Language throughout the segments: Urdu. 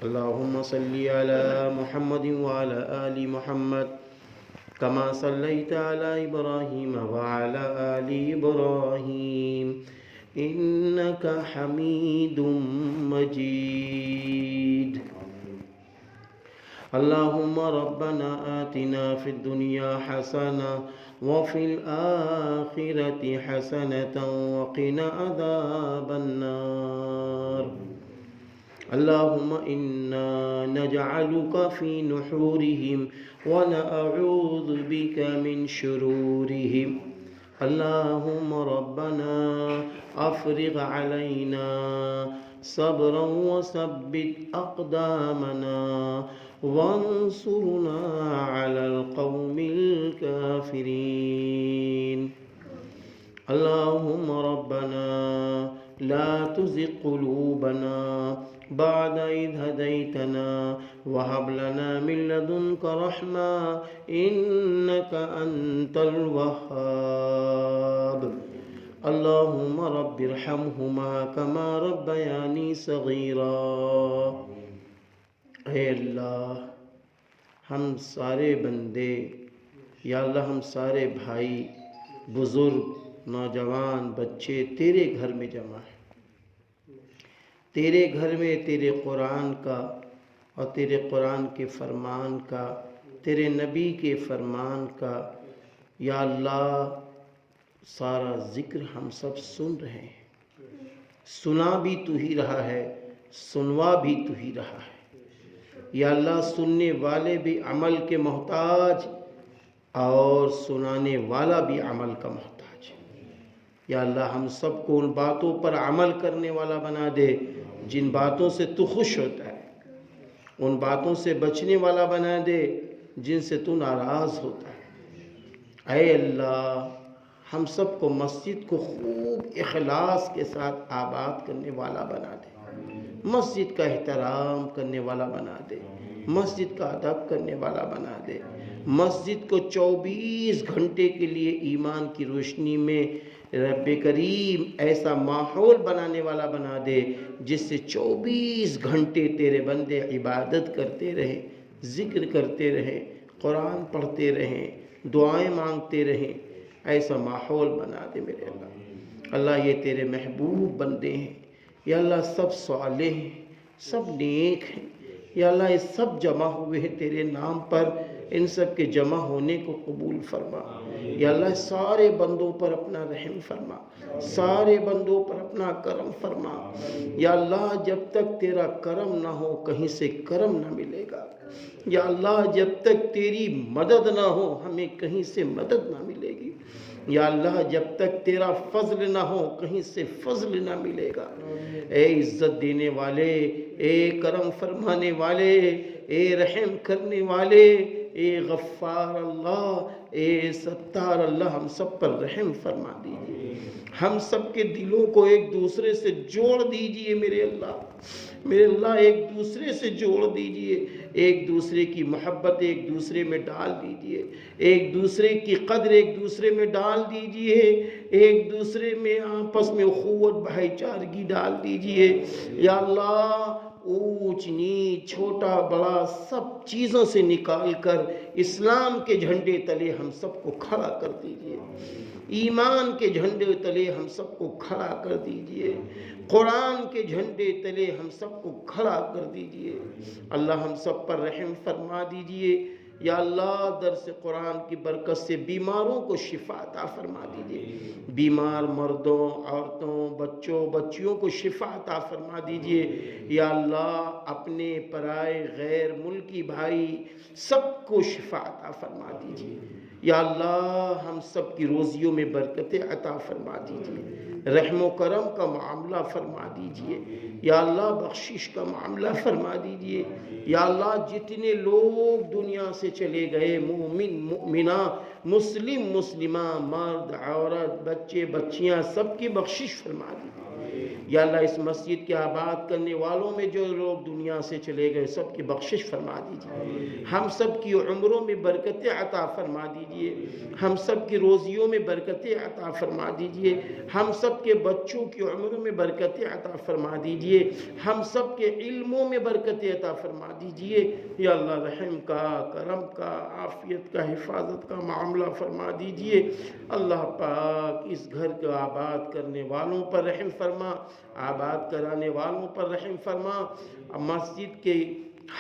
اللهم صل على محمد وعلى آل محمد كما صليت على إبراهيم وعلى آل إبراهيم إنك حميد مجيد. اللهم ربنا آتنا في الدنيا حسنة وفي الآخرة حسنة وقنا عذاب النار. اللهم إنا نجعلك في نحورهم ونعوذ بك من شرورهم. اللهم ربنا أفرغ علينا صبرا وثبت أقدامنا وانصرنا على القوم الكافرين. اللهم ربنا لا تزغ قلوبنا بعد إذ هديتنا وهب لنا من لدنك رحمة إنك أنت الوهاب. اللهم رب ارحمهما كما ربياني صغيرا. اے اللہ، ہم سارے بندے، یا اللہ ہم سارے بھائی بزرگ نوجوان بچے تیرے گھر میں جمع ہیں، تیرے گھر میں تیرے قرآن کا اور تیرے قرآن کے فرمان کا، تیرے نبی کے فرمان کا یا اللہ سارا ذکر ہم سب سن رہے ہیں، سنا بھی تو ہی رہا ہے، سنوا بھی تو ہی رہا ہے یا اللہ۔ سننے والے بھی عمل کے محتاج اور سنانے والا بھی عمل کا محتاج ہے یا اللہ۔ ہم سب کو ان باتوں پر عمل کرنے والا بنا دے جن باتوں سے تو خوش ہوتا ہے، ان باتوں سے بچنے والا بنا دے جن سے تو ناراض ہوتا ہے۔ اے اللہ، ہم سب کو مسجد کو خوب اخلاص کے ساتھ آباد کرنے والا بنا دے، مسجد کا احترام کرنے والا بنا دے، مسجد کا ادب کرنے والا بنا دے، مسجد کو 24 گھنٹے کے لیے ایمان کی روشنی میں رب کریم ایسا ماحول بنانے والا بنا دے جس سے 24 گھنٹے تیرے بندے عبادت کرتے رہیں، ذکر کرتے رہیں، قرآن پڑھتے رہیں، دعائیں مانگتے رہیں۔ ایسا ماحول بنا دے میرے اللہ۔ اللہ یہ تیرے محبوب بندے ہیں یا اللہ، سب صالح ہیں، سب نیک ہیں یا اللہ۔ یہ سب جمع ہوئے ہیں تیرے نام پر، ان سب کے جمع ہونے کو قبول فرما یا اللہ۔ سارے بندوں پر اپنا رحم فرما، سارے بندوں پر اپنا کرم فرما یا اللہ۔ جب تک تیرا کرم نہ ہو کہیں سے کرم نہ ملے گا یا اللہ۔ جب تک تیری مدد نہ ہو ہمیں کہیں سے مدد نہ ملے گی یا اللہ۔ جب تک تیرا فضل نہ ہو کہیں سے فضل نہ ملے گا۔ اے عزت دینے والے، اے کرم فرمانے والے، اے رحم کرنے والے، اے غفار اللہ، اے ستار اللہ، ہم سب پر رحم فرما دیجئے۔ ہم سب کے دلوں کو ایک دوسرے سے جوڑ دیجئے میرے اللہ، میرے اللہ ایک دوسرے سے جوڑ دیجئے، ایک دوسرے کی محبت ایک دوسرے میں ڈال دیجئے، ایک دوسرے کی قدر ایک دوسرے میں ڈال دیجئے، ایک دوسرے میں آپس میں اخوت بھائی چارگی ڈال دیجئے یا اللہ۔ اونچ نیچ چھوٹا بڑا سب چیزوں سے نکال کر اسلام کے جھنڈے تلے ہم سب کو کھڑا کر دیجئے، ایمان کے جھنڈے تلے ہم سب کو کھڑا کر دیجئے، قرآن کے جھنڈے تلے ہم سب کو کھڑا کر دیجئے اللہ۔ ہم سب پر رحم فرما دیجئے یا اللہ۔ درس قرآن کی برکت سے بیماروں کو شفا عطا فرما دیجئے، بیمار مردوں عورتوں بچوں بچیوں کو شفا عطا فرما دیجئے یا اللہ۔ اپنے پرائے غیر ملکی بھائی سب کو شفا عطا فرما دیجئے یا اللہ۔ ہم سب کی روزیوں میں برکتیں عطا فرما دیجئے، رحم و کرم کا معاملہ فرما دیجئے یا اللہ۔ بخشش کا معاملہ فرما دیجئے یا اللہ۔ جتنے لوگ دنیا سے چلے گئے، مومن مومنہ مسلم مسلمہ مرد عورت بچے بچیاں، سب کی بخشش فرما دیجئے یا اللہ اس مسجد کے آباد کرنے والوں میں جو لوگ دنیا سے چلے گئے سب کی بخشش فرما دیجیے، ہم سب کی عمروں میں برکتیں عطا فرما دیجیے، ہم سب کی روزیوں میں برکتیں عطا فرما دیجیے، ہم سب کے بچوں کی عمروں میں برکتیں عطا فرما دیجیے، ہم سب کے علموں میں برکتیں عطا فرما دیجیے۔ یا اللہ رحم کا، کرم کا، عافیت کا، حفاظت کا معاملہ فرما دیجیے۔ اللہ پاک اس گھر کو آباد کرنے والوں پر رحم فرما، آباد کرانے والوں پر رحم فرما، مسجد کے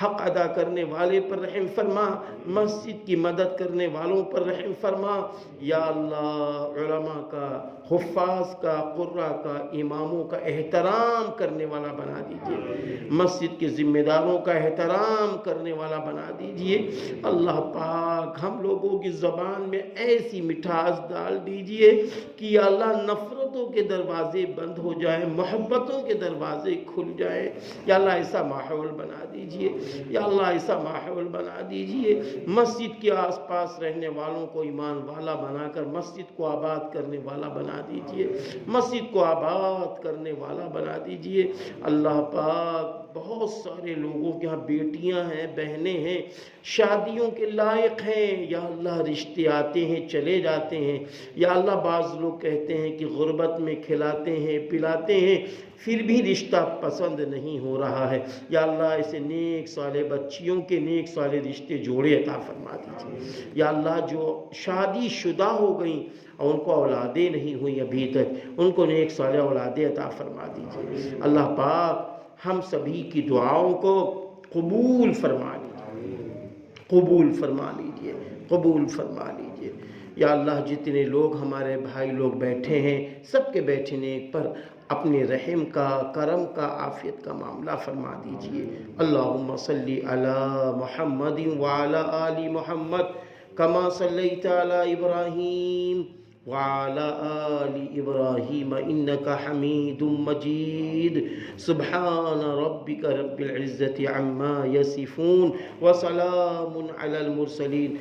حق ادا کرنے والے پر رحم فرما، مسجد کی مدد کرنے والوں پر رحم فرما۔ یا اللہ علماء کا، حفاظ کا، قراء کا، اماموں کا احترام کرنے والا بنا دیجیے، مسجد کے ذمہ داروں کا احترام کرنے والا بنا دیجیے۔ اللہ پاک ہم لوگوں کی زبان میں ایسی مٹھاس ڈال دیجیے کہ یا اللہ نفرتوں کے دروازے بند ہو جائیں، محبتوں کے دروازے کھل جائیں۔ یا اللہ ایسا ماحول بنا دیجیے، یا اللہ ایسا ماحول بنا دیجیے، مسجد کے آس پاس رہنے والوں کو ایمان والا بنا کر مسجد کو آباد کرنے والا بنا دیجیے، مسجد کو آباد کرنے والا بنا دیجیے۔ اللہ پاک بہت سارے لوگوں کے ہاں بیٹیاں ہیں، بہنیں ہیں، شادیوں کے لائق ہیں، یا اللہ رشتے آتے ہیں چلے جاتے ہیں، یا اللہ بعض لوگ کہتے ہیں کہ غربت میں کھلاتے ہیں پلاتے ہیں پھر بھی رشتہ پسند نہیں ہو رہا ہے، یا اللہ ایسے نیک صالح بچیوں کے نیک صالح رشتے جوڑے عطا فرما دیجیے۔ یا اللہ جو شادی شدہ ہو گئیں اور ان کو اولادیں نہیں ہوئی ابھی تک، ان کو نیک صالح اولادیں عطا فرما دیجیے۔ اللہ پاک ہم سبھی کی دعاؤں کو قبول فرما لیجیے، قبول فرما لیجیے، قبول فرما لیجیے۔ یا اللہ جتنے لوگ ہمارے بھائی لوگ بیٹھے ہیں سب کے بیٹھنے پر اپنے رحم کا، کرم کا، عافیت کا معاملہ فرما دیجیے۔ اللہم صلی علی محمد وعلی آل محمد کما صلیت علی ابراہیم وعلی آل ابراہیم انک حمید مجید۔ سبحان ربک رب العزت عما یصفون وسلام علی المرسلین۔